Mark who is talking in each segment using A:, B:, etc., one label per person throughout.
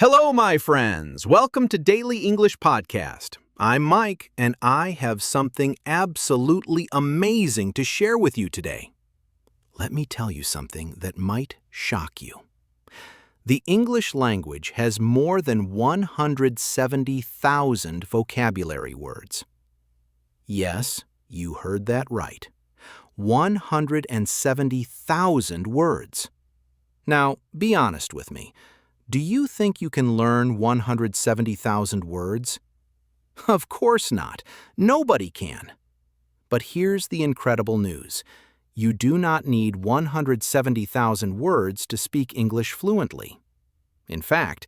A: Hello, my friends. Welcome to Daily English Podcast. I'm Mike, and I have something absolutely amazing to share with you today. Let me tell you something that might shock you. The English language has more than 170,000 vocabulary words. Yes, you heard that right. 170,000 words. Now, be honest with me. Do you think you can learn 170,000 words? Of course not. Nobody can. But here's the incredible news. You do not need 170,000 words to speak English fluently. In fact,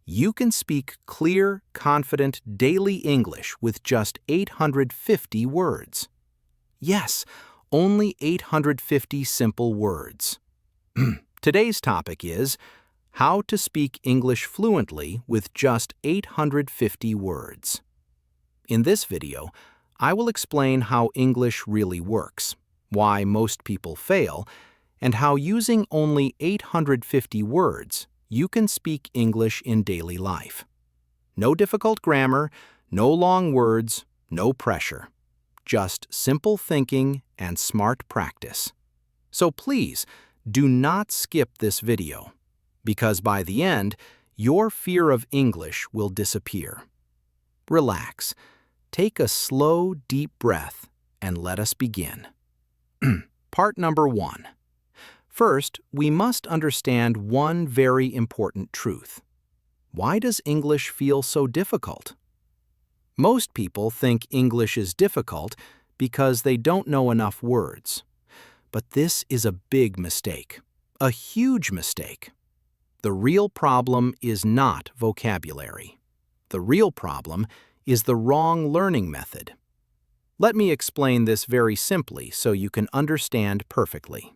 A: you can speak clear, confident, daily English with just 850 words. Yes, only 850 simple words. Today's topic is how to speak English fluently with just 850 words. In this video, I will explain how English really works, why most people fail, and how using only 850 words, you can speak English in daily life. No difficult grammar, no long words, no pressure. Just simple thinking and smart practice. So please, do not skip this video, because by the end, your fear of English will disappear. Relax, take a slow, deep breath, and let us begin. Part number 1. First, we must understand one very important truth. Why does English feel so difficult? Most people think English is difficult because they don't know enough words. But this is a big mistake, a huge mistake. The real problem is not vocabulary. The real problem is the wrong learning method. Let me explain this very simply so you can understand perfectly.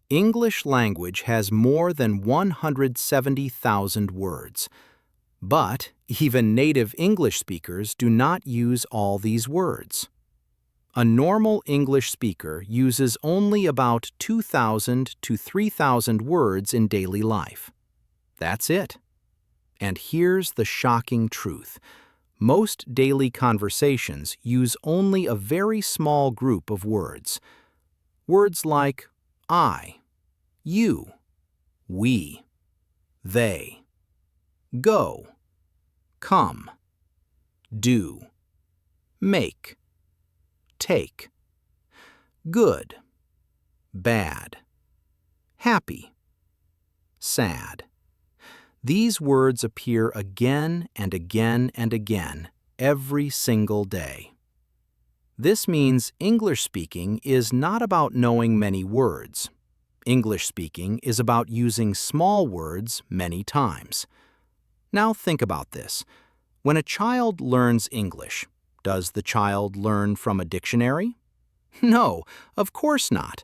A: English language has more than 170,000 words. But even native English speakers do not use all these words. A normal English speaker uses only about 2,000 to 3,000 words in daily life. That's it. And here's the shocking truth. Most daily conversations use only a very small group of words. Words like I, you, we, they, go, come, do, make, take, good, bad, happy, sad. These words appear again and again and again every single day. This means English speaking is not about knowing many words. English speaking is about using small words many times. Now think about this. When a child learns English, does the child learn from a dictionary? No, of course not.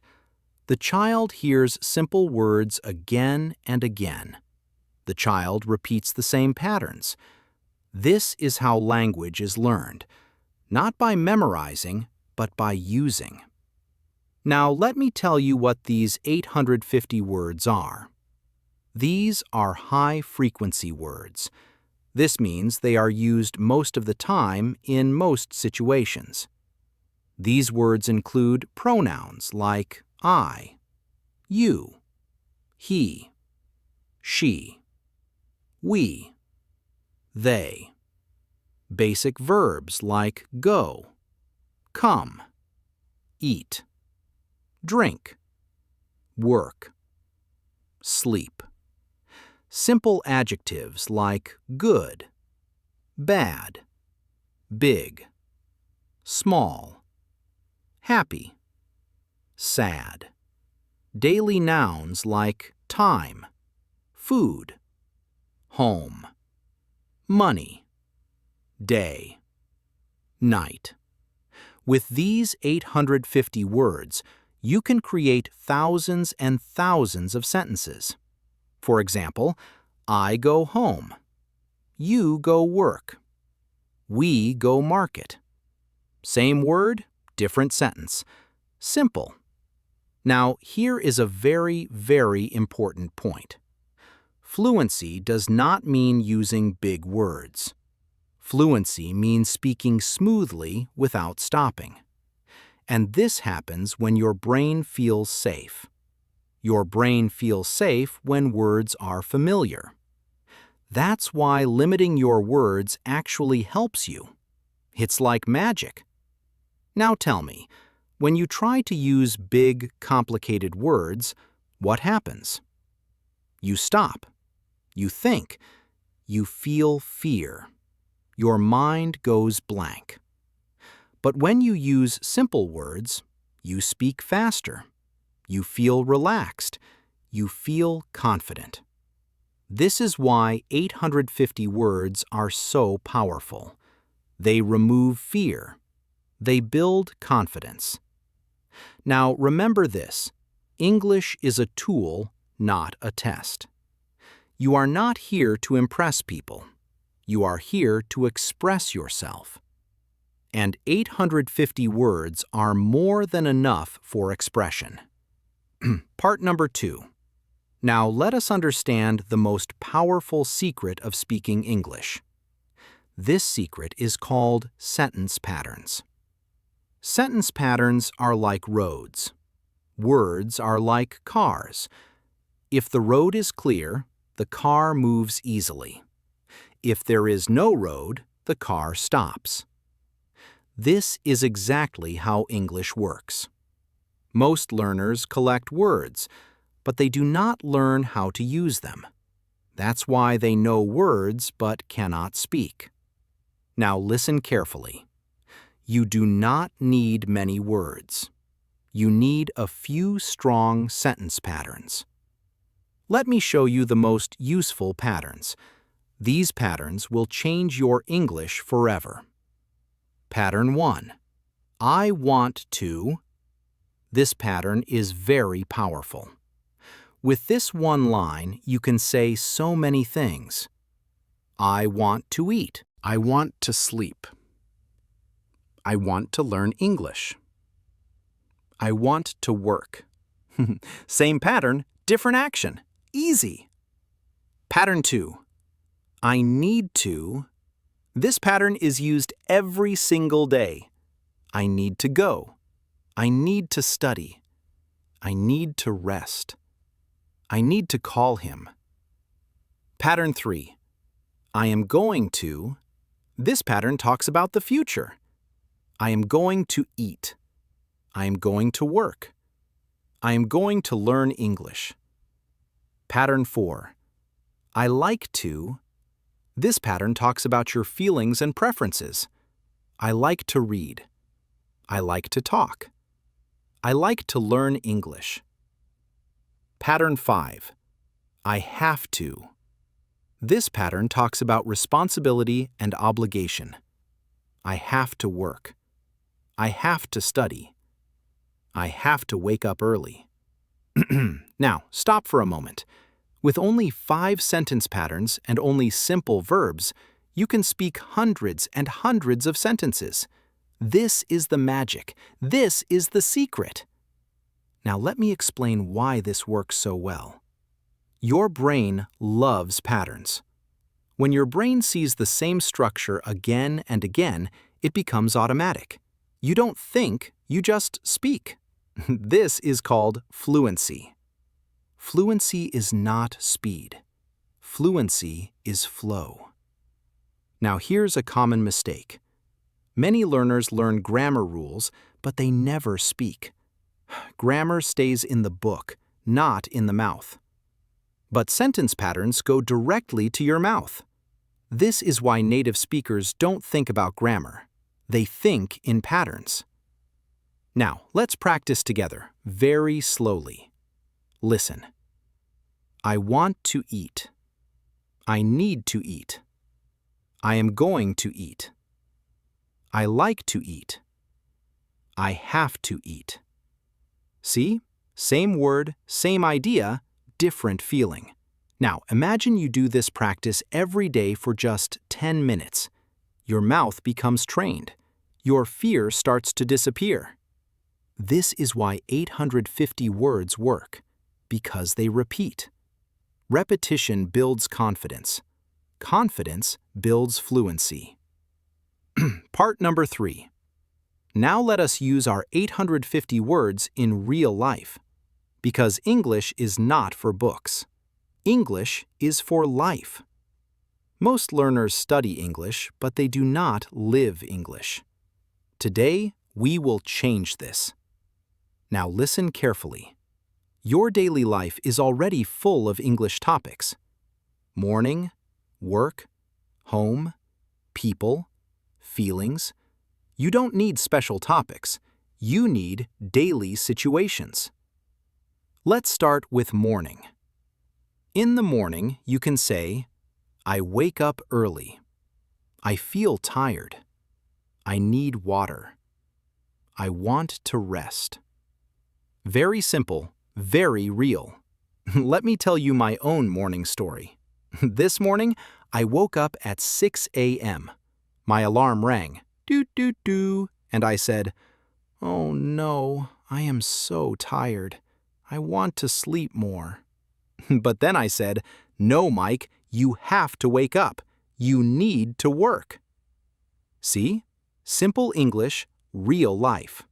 A: The child hears simple words again and again. The child repeats the same patterns. This is how language is learned, not by memorizing, but by using. Now let me tell you what these 850 words are. These are high-frequency words. This means they are used most of the time in most situations. These words include pronouns like I, you, he, she, we, they. Basic verbs like go, come, eat, drink, work, sleep. Simple adjectives like good, bad, big, small, happy, sad. Daily nouns like time, food, home, money, day, night. With these 850 words, you can create thousands and thousands of sentences. For example, I go home. You go work. We go market. Same word, different sentence. Simple. Now, here is a very, very important point. Fluency does not mean using big words. Fluency means speaking smoothly without stopping. And this happens when your brain feels safe. Your brain feels safe when words are familiar. That's why limiting your words actually helps you. It's like magic. Now tell me, when you try to use big, complicated words, what happens? You stop. You think. You feel fear. Your mind goes blank. But when you use simple words, you speak faster. You feel relaxed. You feel confident. This is why 850 words are so powerful. They remove fear. They build confidence. Now remember this, English is a tool, not a test. You are not here to impress people. You are here to express yourself. And 850 words are more than enough for expression. Part number 2. Now let us understand the most powerful secret of speaking English. This secret is called sentence patterns. Sentence patterns are like roads. Words are like cars. If the road is clear, the car moves easily. If there is no road, the car stops. This is exactly how English works. Most learners collect words, but they do not learn how to use them. That's why they know words but cannot speak. Now listen carefully. You do not need many words. You need a few strong sentence patterns. Let me show you the most useful patterns. These patterns will change your English forever. Pattern 1. I want to. This pattern is very powerful. With this one line, you can say so many things. I want to eat.
B: I want to sleep. I want to learn English.
A: I want to work. Same pattern, different action. Easy. Pattern 2. I need to. This pattern is used every single day. I need to go. I need to study. I need to rest. I need to call him. Pattern 3. I am going to. This pattern talks about the future. I am going to eat. I am going to work. I am going to learn English. Pattern 4. I like to. This pattern talks about your feelings and preferences. I like to read. I like to talk. I like to learn English. Pattern 5. I have to. This pattern talks about responsibility and obligation. I have to work. I have to study. I have to wake up early. Now, stop for a moment. With only 5 sentence patterns and only simple verbs, you can speak hundreds and hundreds of sentences. This is the magic. This is the secret. Now let me explain why this works so well. Your brain loves patterns. When your brain sees the same structure again and again, it becomes automatic. You don't think, you just speak. This is called fluency. Fluency is not speed. Fluency is flow. Now here's a common mistake. Many learners learn grammar rules, but they never speak. Grammar stays in the book, not in the mouth. But sentence patterns go directly to your mouth. This is why native speakers don't think about grammar. They think in patterns. Now, let's practice together, very slowly. Listen. I want to eat. I need to eat. I am going to eat. I like to eat. I have to eat. See? Same word, same idea, different feeling. Now, imagine you do this practice every day for just 10 minutes. Your mouth becomes trained. Your fear starts to disappear. This is why 850 words work, because they repeat. Repetition builds confidence. Confidence builds fluency. Part number 3. Now let us use our 850 words in real life. Because English is not for books. English is for life. Most learners study English, but they do not live English. Today, we will change this. Now listen carefully. Your daily life is already full of English topics. Morning, work, home, people, feelings. You don't need special topics. You need daily situations. Let's start with morning. In the morning, you can say, I wake up early. I feel tired. I need water. I want to rest. Very simple, very real. Let me tell you my own morning story. This morning, I woke up at 6 a.m. My alarm rang, doo-doo-doo, and I said, "Oh no, I am so tired. I want to sleep more." But then I said, "No, Mike, you have to wake up. You need to work." See? Simple English, real life.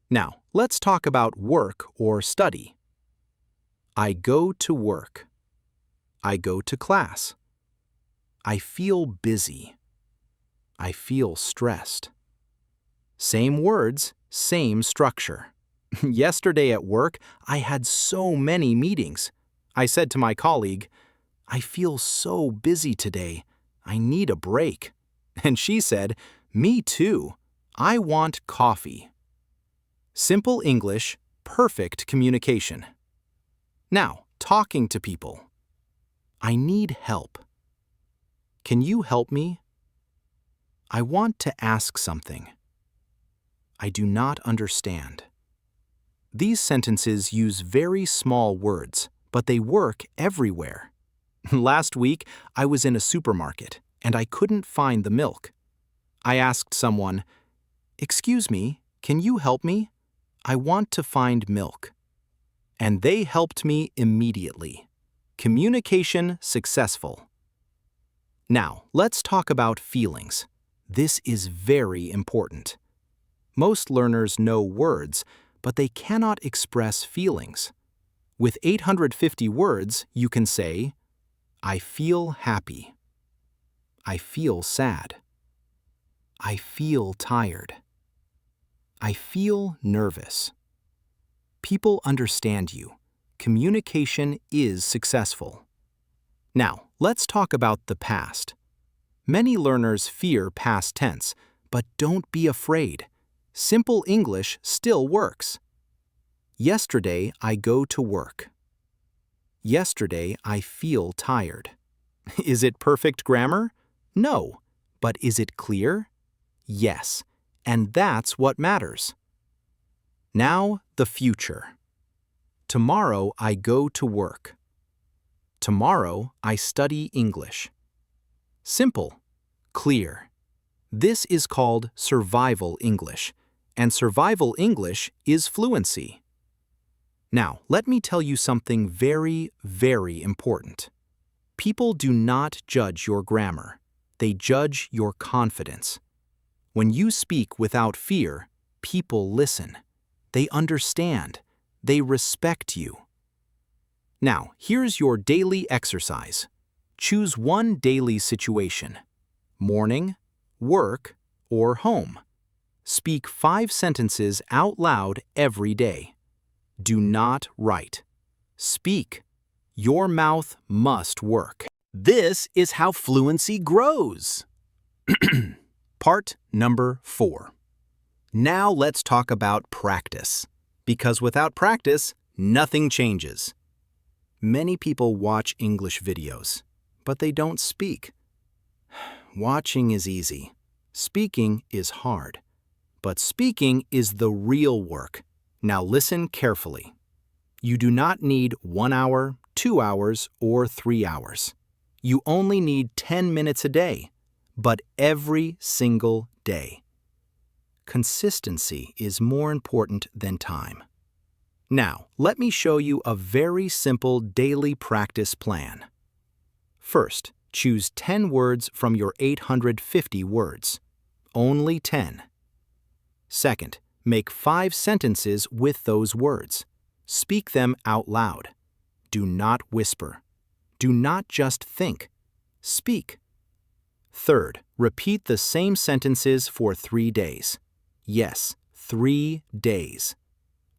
A: Now, let's talk about work or study. I go to work. I go to class. I feel busy. I feel stressed. Same words, same structure. Yesterday at work, I had so many meetings. I said to my colleague, "I feel so busy today. I need a break." And she said, "Me too. I want coffee." Simple English, perfect communication. Now, talking to people. I need help. Can you help me? I want to ask something. I do not understand. These sentences use very small words, but they work everywhere. Last week, I was in a supermarket, and I couldn't find the milk. I asked someone, "Excuse me, can you help me? I want to find milk." And they helped me immediately. Communication successful. Now, let's talk about feelings. This is very important. Most learners know words, but they cannot express feelings. With 850 words, you can say, I feel happy. I feel sad. I feel tired. I feel nervous. People understand you. Communication is successful. Now, let's talk about the past. Many learners fear past tense, but don't be afraid. Simple English still works. Yesterday, I go to work. Yesterday, I feel tired. Is it perfect grammar? No. But is it clear? Yes. And that's what matters. Now, the future. Tomorrow, I go to work. Tomorrow, I study English. Simple. Clear. This is called survival English, and survival English is fluency. Now, let me tell you something very, very important. People do not judge your grammar. They judge your confidence. When you speak without fear, people listen. They understand. They respect you. Now, here's your daily exercise. Choose one daily situation. Morning, work, or home. Speak 5 sentences out loud every day. Do not write. Speak. Your mouth must work. This is how fluency grows. Part number 4. Now let's talk about practice. Because without practice, nothing changes. Many people watch English videos, but they don't speak. Watching is easy. Speaking is hard. But speaking is the real work. Now listen carefully. You do not need 1 hour, 2 hours, or 3 hours. You only need 10 minutes a day, but every single day. Consistency is more important than time. Now, let me show you a very simple daily practice plan. First, choose 10 words from your 850 words. Only 10. Second, make 5 sentences with those words. Speak them out loud. Do not whisper. Do not just think. Speak. Third, repeat the same sentences for 3 days. Yes, 3 days.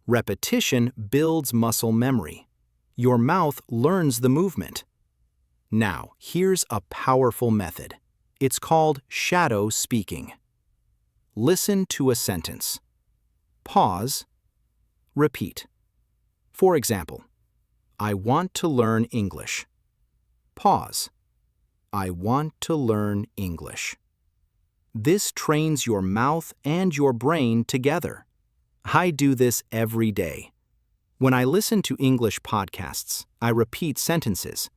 A: Repetition builds muscle memory. Your mouth learns the movement. Now, here's a powerful method. It's called shadow speaking. Listen to a sentence. Pause. Repeat. For example, I want to learn English. Pause. I want to learn English. This trains your mouth and your brain together. I do this every day. When I listen to English podcasts, I repeat sentences.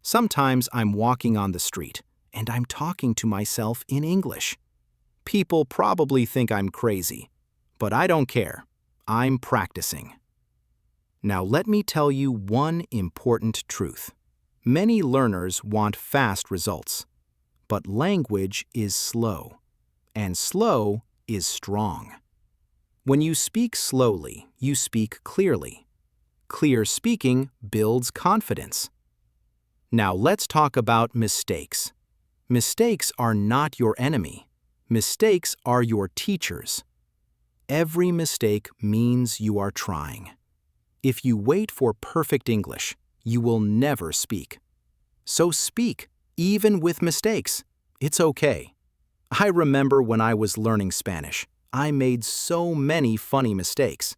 A: Sometimes I'm walking on the street, and I'm talking to myself in English. People probably think I'm crazy, but I don't care. I'm practicing. Now let me tell you one important truth. Many learners want fast results, but language is slow, and slow is strong. When you speak slowly, you speak clearly. Clear speaking builds confidence. Now let's talk about mistakes. Mistakes are not your enemy. Mistakes are your teachers. Every mistake means you are trying. If you wait for perfect English, you will never speak. So speak, even with mistakes. It's okay. I remember when I was learning Spanish, I made so many funny mistakes.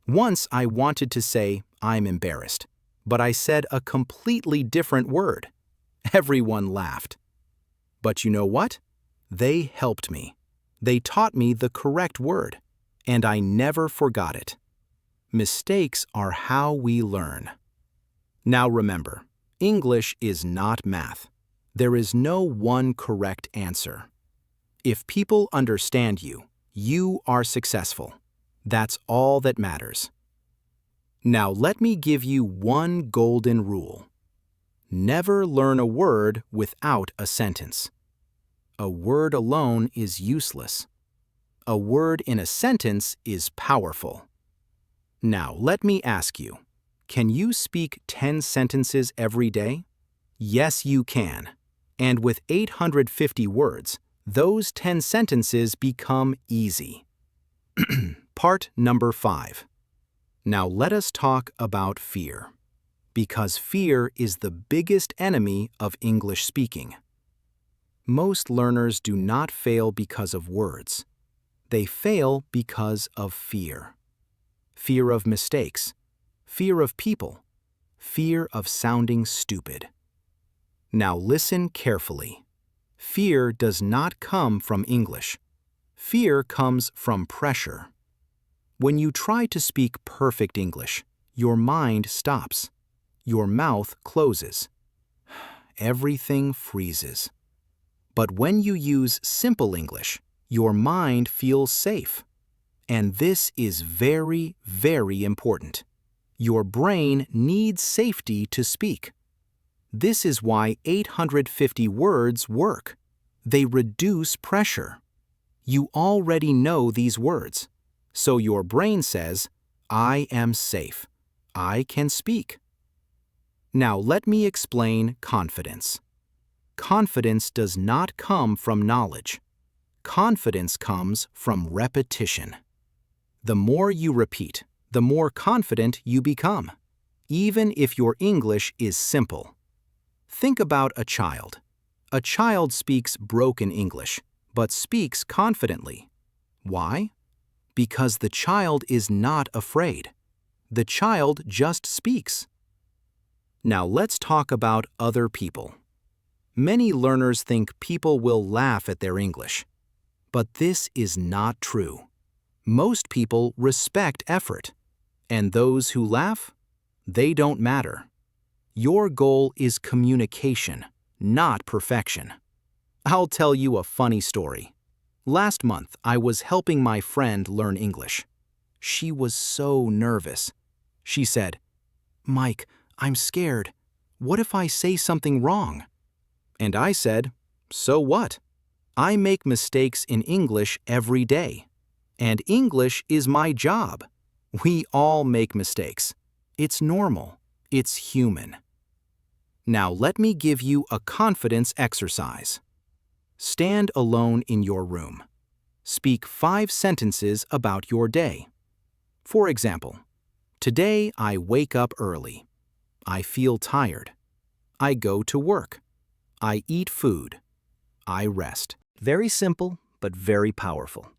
A: Once I wanted to say, I'm embarrassed, but I said a completely different word. Everyone laughed. But you know what? They helped me. They taught me the correct word, and I never forgot it. Mistakes are how we learn. Now remember, English is not math. There is no one correct answer. If people understand you, you are successful. That's all that matters. Now let me give you one golden rule. Never learn a word without a sentence. A word alone is useless. A word in a sentence is powerful. Now let me ask you, can you speak 10 sentences every day? Yes, you can. And with 850 words, those 10 sentences become easy. Part number 5. Now let us talk about fear. Because fear is the biggest enemy of English speaking. Most learners do not fail because of words. They fail because of fear. Fear of mistakes. Fear of people. Fear of sounding stupid. Now listen carefully. Fear does not come from English. Fear comes from pressure. When you try to speak perfect English, your mind stops. Your mouth closes. Everything freezes. But when you use simple English, your mind feels safe. And this is very, very important. Your brain needs safety to speak. This is why 850 words work. They reduce pressure. You already know these words. So your brain says, I am safe. I can speak. Now let me explain confidence. Confidence does not come from knowledge. Confidence comes from repetition. The more you repeat, the more confident you become, even if your English is simple. Think about a child. A child speaks broken English, but speaks confidently. Why? Because the child is not afraid. The child just speaks. Now let's talk about other people. Many learners think people will laugh at their English. But this is not true. Most people respect effort. And those who laugh, they don't matter. Your goal is communication, not perfection. I'll tell you a funny story. Last month, I was helping my friend learn English. She was so nervous. She said, "Mike, I'm scared. What if I say something wrong?" And I said, "So what? I make mistakes in English every day. And English is my job. We all make mistakes. It's normal. It's human." Now let me give you a confidence exercise. Stand alone in your room. Speak 5 sentences about your day. For example, today I wake up early. I feel tired. I go to work. I eat food. I rest. Very simple, but very powerful.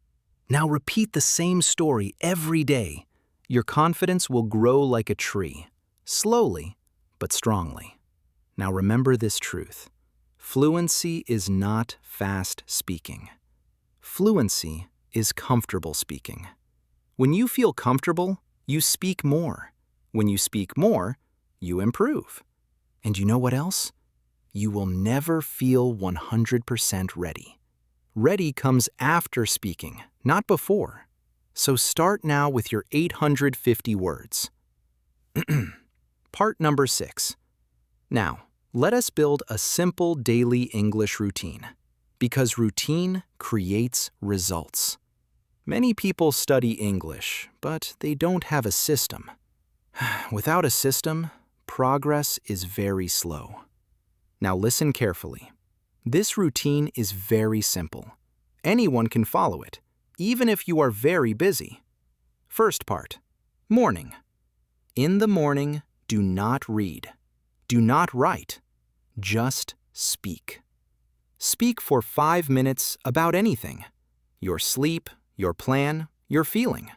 A: Now repeat the same story every day. Your confidence will grow like a tree, slowly but strongly. Now remember this truth. Fluency is not fast speaking. Fluency is comfortable speaking. When you feel comfortable, you speak more. When you speak more, you improve. And you know what else? You will never feel 100% ready. Ready comes after speaking, not before. So start now with your 850 words. Part number 6. Now, let us build a simple daily English routine, because routine creates results. Many people study English, but they don't have a system. Without a system, progress is very slow. Now listen carefully. This routine is very simple. Anyone can follow it, even if you are very busy. First part, morning. In the morning, do not read. Do not write. Just speak. Speak for 5 minutes about anything. Your sleep, your plan, your feeling.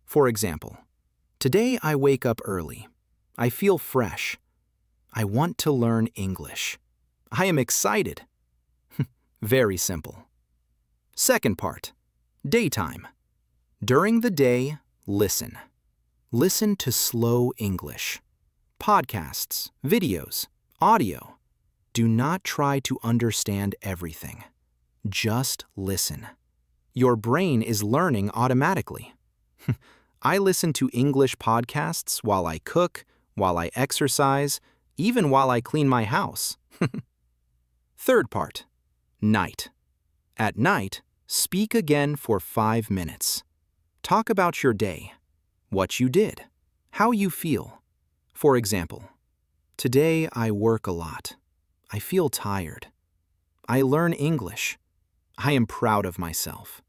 A: For example, today I wake up early. I feel fresh. I want to learn English. I am excited. Very simple. Second part, daytime. During the day, listen. Listen to slow English. Podcasts, videos, audio. Do not try to understand everything. Just listen. Your brain is learning automatically. I listen to English podcasts while I cook, while I exercise, even while I clean my house. Third part, night. At night, speak again for 5 minutes. Talk about your day, what you did, how you feel. For example, today I work a lot. I feel tired. I learn English. I am proud of myself.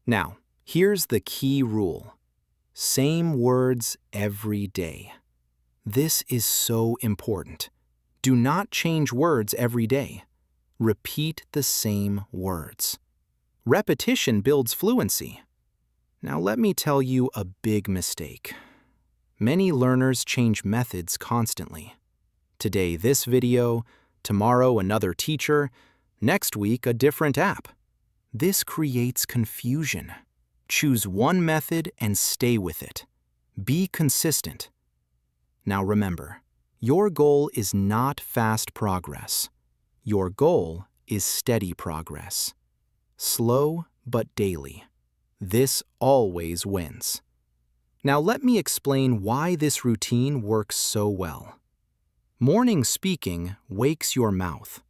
A: Now, here's the key rule. Same words every day. This is so important. Do not change words every day. Repeat the same words. Repetition builds fluency. Now let me tell you a big mistake. Many learners change methods constantly. Today this video, tomorrow another teacher, next week a different app. This creates confusion. Choose one method and stay with it. Be consistent. Now remember, your goal is not fast progress. Your goal is steady progress. Slow but daily. This always wins. Now let me explain why this routine works so well. Morning speaking wakes your mouth.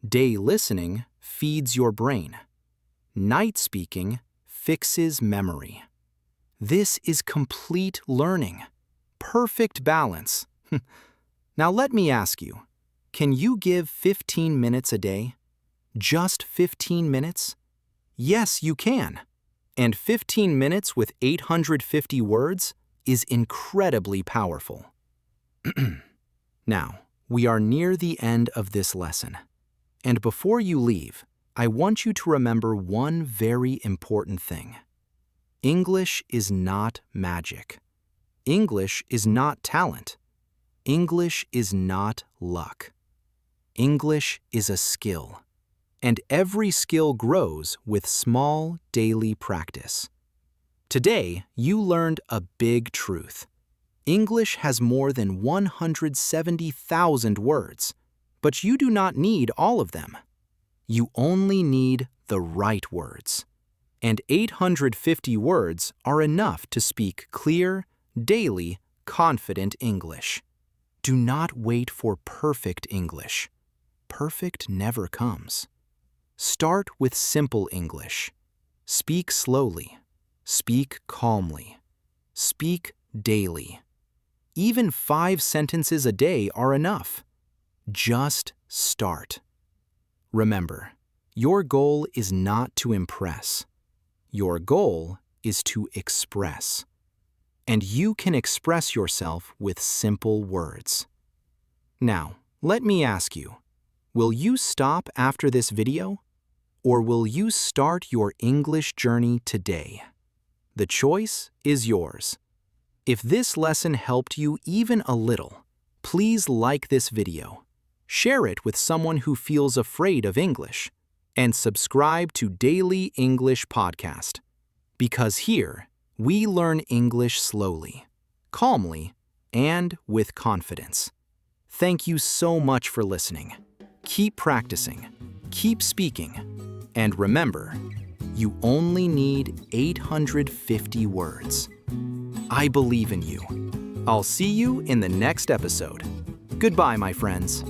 A: Day listening feeds your brain. Night speaking fixes memory. This is complete learning. Perfect balance. Now let me ask you, can you give 15 minutes a day? Just 15 minutes? Yes, you can. And 15 minutes with 850 words is incredibly powerful. Now, we are near the end of this lesson. And before you leave, I want you to remember one very important thing. English is not magic. English is not talent. English is not luck. English is a skill. And every skill grows with small daily practice. Today, you learned a big truth. English has more than 170,000 words, but you do not need all of them. You only need the right words. And 850 words are enough to speak clear, daily, confident English. Do not wait for perfect English. Perfect never comes. Start with simple English. Speak slowly. Speak calmly. Speak daily. Even 5 sentences a day are enough. Just start. Remember, your goal is not to impress. Your goal is to express. And you can express yourself with simple words. Now, let me ask you, will you stop after this video? Or will you start your English journey today? The choice is yours. If this lesson helped you even a little, please like this video, share it with someone who feels afraid of English, and subscribe to Daily English Podcast. Because here, we learn English slowly, calmly, and with confidence. Thank you so much for listening. Keep practicing, keep speaking, and remember, you only need 850 words. I believe in you. I'll see you in the next episode. Goodbye, my friends.